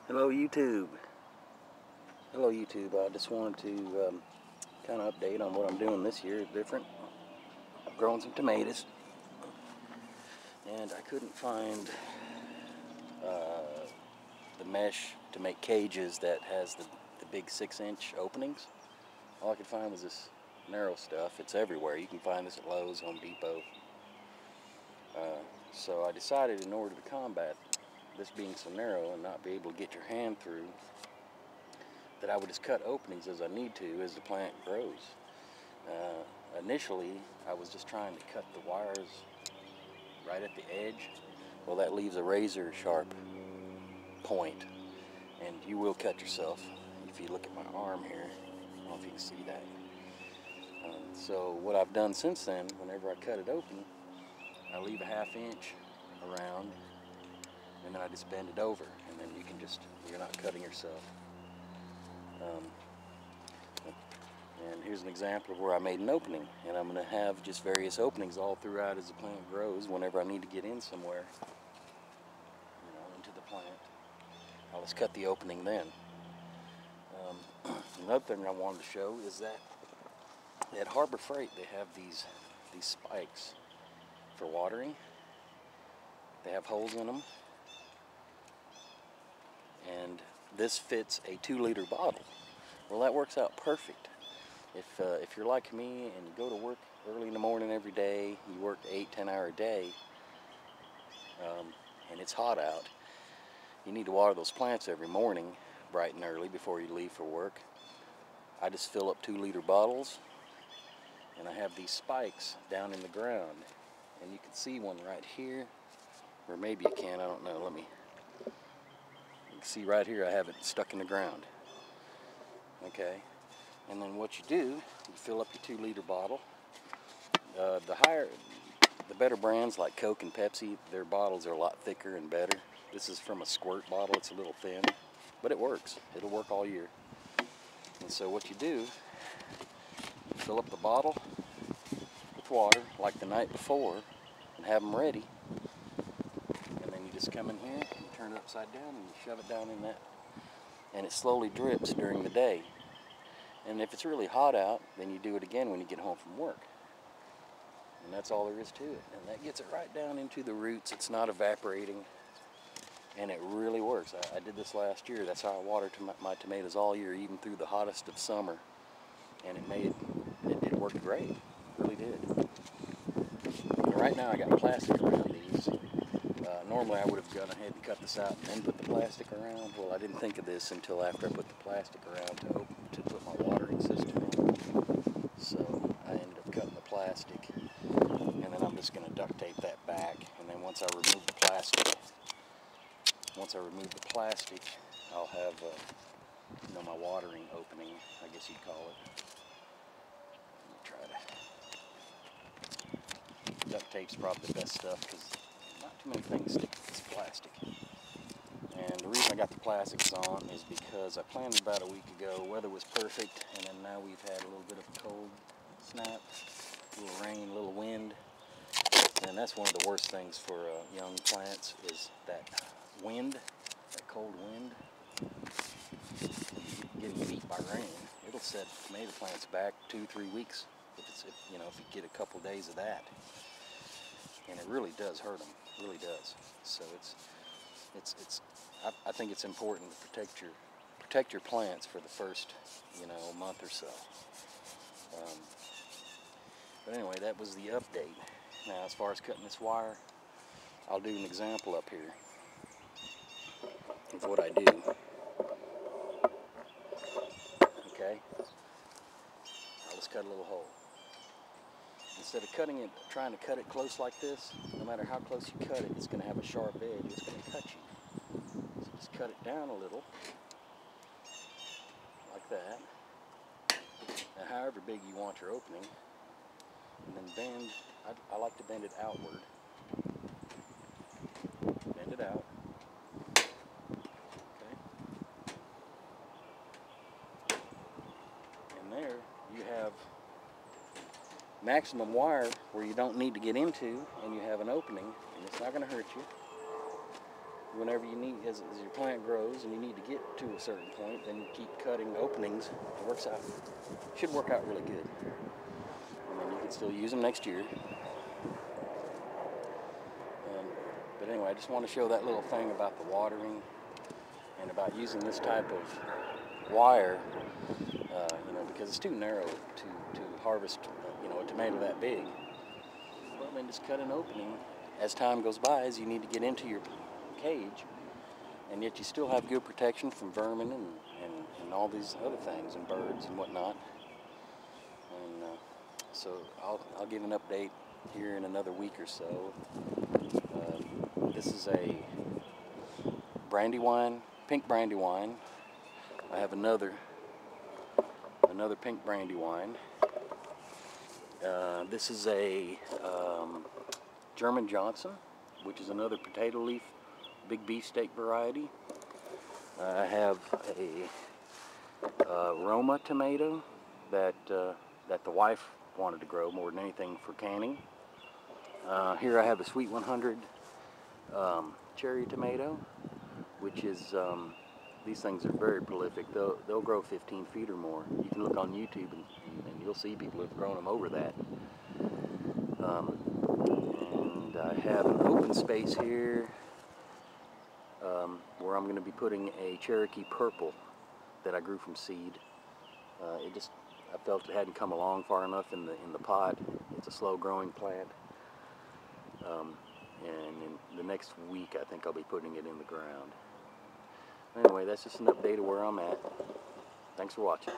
Hello YouTube. Hello YouTube. I just wanted to kind of update on what I'm doing this year. It's different. I'm growing some tomatoes, and I couldn't find the mesh to make cages that has the big 6-inch openings. All I could find was this narrow stuff. It's everywhere. You can find this at Lowe's, Home Depot. So I decided, in order to combat this being so narrow and not be able to get your hand through, that I would just cut openings as I need to as the plant grows. Initially, I was just trying to cut the wires right at the edge. Well, that leaves a razor sharp point, and you will cut yourself. If you look at my arm here, I don't know if you can see that. So what I've done since then, whenever I cut it open, I leave a 1/2 inch around, and then I just bend it over, and then you're not cutting yourself. And here's an example of where I made an opening, and I'm going to have just various openings all throughout as the plant grows. Whenever I need to get in somewhere, into the plant, I'll just cut the opening then. Another thing I wanted to show is that at Harbor Freight they have these spikes for watering. They have holes in them, and this fits a 2-liter bottle. Well, that works out perfect. If you're like me and you go to work early in the morning every day, you work 8-10 hour day, and it's hot out, you need to water those plants every morning, bright and early, before you leave for work. I just fill up 2-liter bottles, and I have these spikes down in the ground, and you can see one right here, or maybe you can, I don't know. You can see right here I have it stuck in the ground. Okay, and then what you do, you fill up your 2-liter bottle. The better brands like Coke and Pepsi, their bottles are a lot thicker and better. This is from a squirt bottle. It's a little thin, but it works. It'll work all year. And so what you do, you fill up the bottle with water like the night before and have them ready. And then you just come in here and turn it upside down and you shove it down in that. And it slowly drips during the day. And if it's really hot out, then you do it again when you get home from work. And that's all there is to it. And that gets it right down into the roots. It's not evaporating. And it really works. I did this last year. That's how I watered my tomatoes all year, even through the hottest of summer. And it worked great. It really did. And right now I got plastic around these. Normally I would have gone ahead and cut this out and then put the plastic around. Well, I didn't think of this until after I put the plastic around to put my watering system in. So I ended up cutting the plastic, and then I'm just going to duct tape that back. And then once I remove the plastic, I'll have my watering opening, I guess you'd call it. Let me try to. Duct tape's probably the best stuff because not too many things stick to this plastic. And the reason I got the plastics on is because I planted about a week ago. Weather was perfect, and then now we've had a little bit of a cold snap, a little rain, a little wind. And that's one of the worst things for young plants is that wind, that cold wind. Getting beat by rain, it'll set tomato plants back 2-3 weeks if you get a couple days of that. And it really does hurt them, really does. So I think it's important to protect your plants for the first month or so. But anyway, that was the update. Now, as far as cutting this wire, I'll do an example up here of what I do. Okay, I'll just cut a little hole. Instead of trying to cut it close like this, no matter how close you cut it, it's going to have a sharp edge. It's going to cut you. So just cut it down a little, like that. Now, however big you want your opening, and then bend. I like to bend it outward. Bend it out. Okay. And there you have maximum wire where you don't need to get into, and you have an opening, and it's not going to hurt you. whenever you need, as your plant grows and you need to get to a certain point, then you keep cutting openings. It works out, should work out really good. And then you can still use them next year. But anyway, I just want to show that little thing about the watering and about using this type of wire, because it's too narrow to harvest, a tomato that big. Well, then just cut an opening as time goes by, as you need to get into your cage, and yet you still have good protection from vermin and all these other things, and birds and whatnot. And so I'll give an update here in another week or so. This is a Brandywine, pink Brandywine. I have another pink Brandywine. This is a German Johnson, which is another potato leaf, big beefsteak variety. I have a Roma tomato that the wife wanted to grow more than anything for canning. Here I have a Sweet 100 cherry tomato, which is, these things are very prolific. They'll grow 15 feet or more. You can look on YouTube and you'll see people who've grown them over that. And I have an open space here where I'm going to be putting a Cherokee Purple that I grew from seed. I felt it hadn't come along far enough in the pot. It's a slow growing plant. And in the next week I think I'll be putting it in the ground. Anyway, that's just an update of where I'm at. Thanks for watching.